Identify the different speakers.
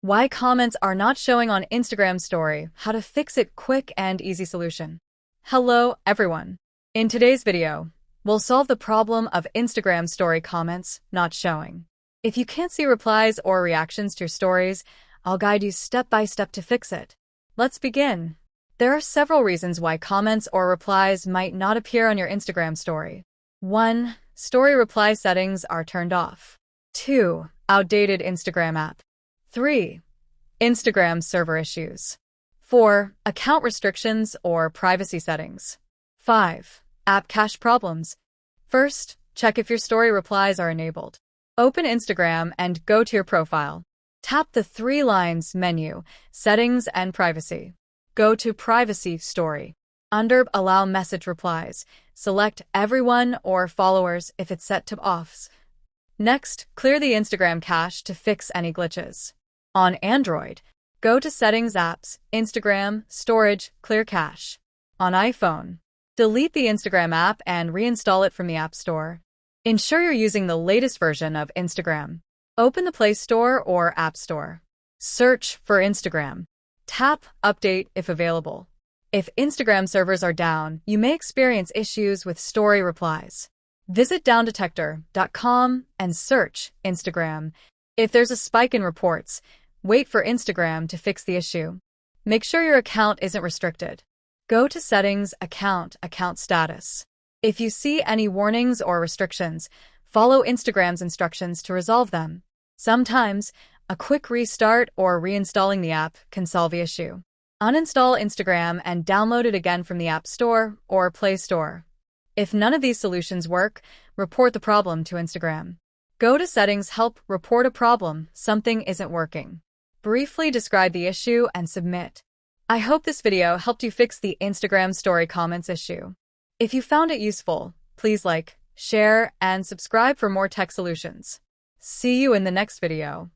Speaker 1: Why comments are not showing on Instagram story, how to fix it, quick and easy solution. Hello, everyone. In today's video, we'll solve the problem of Instagram story comments not showing. If you can't see replies or reactions to your stories, I'll guide you step by step to fix it. Let's begin. There are several reasons why comments or replies might not appear on your Instagram story. 1. Story reply settings are turned off. 2. Outdated Instagram app. 3. Instagram server issues. 4. Account restrictions or privacy settings. 5. App cache problems. First, check if your story replies are enabled. Open Instagram and go to your profile. Tap the three lines menu, Settings and Privacy. Go to Privacy Story. Under Allow Message Replies, select Everyone or Followers if it's set to Offs. Next, clear the Instagram cache to fix any glitches. On Android, go to Settings Apps, Instagram, Storage, Clear Cache. On iPhone, delete the Instagram app and reinstall it from the App Store. Ensure you're using the latest version of Instagram. Open the Play Store or App Store. Search for Instagram. Tap Update if available. If Instagram servers are down, you may experience issues with story replies. Visit downdetector.com and search Instagram. If there's a spike in reports, wait for Instagram to fix the issue. Make sure your account isn't restricted. Go to Settings, Account Status. If you see any warnings or restrictions, follow Instagram's instructions to resolve them. Sometimes, a quick restart or reinstalling the app can solve the issue. Uninstall Instagram and download it again from the App Store or Play Store. If none of these solutions work, report the problem to Instagram. Go to Settings, Help, Report a problem, something isn't working. Briefly describe the issue and submit. I hope this video helped you fix the Instagram story comments issue. If you found it useful, please like, share, and subscribe for more tech solutions. See you in the next video.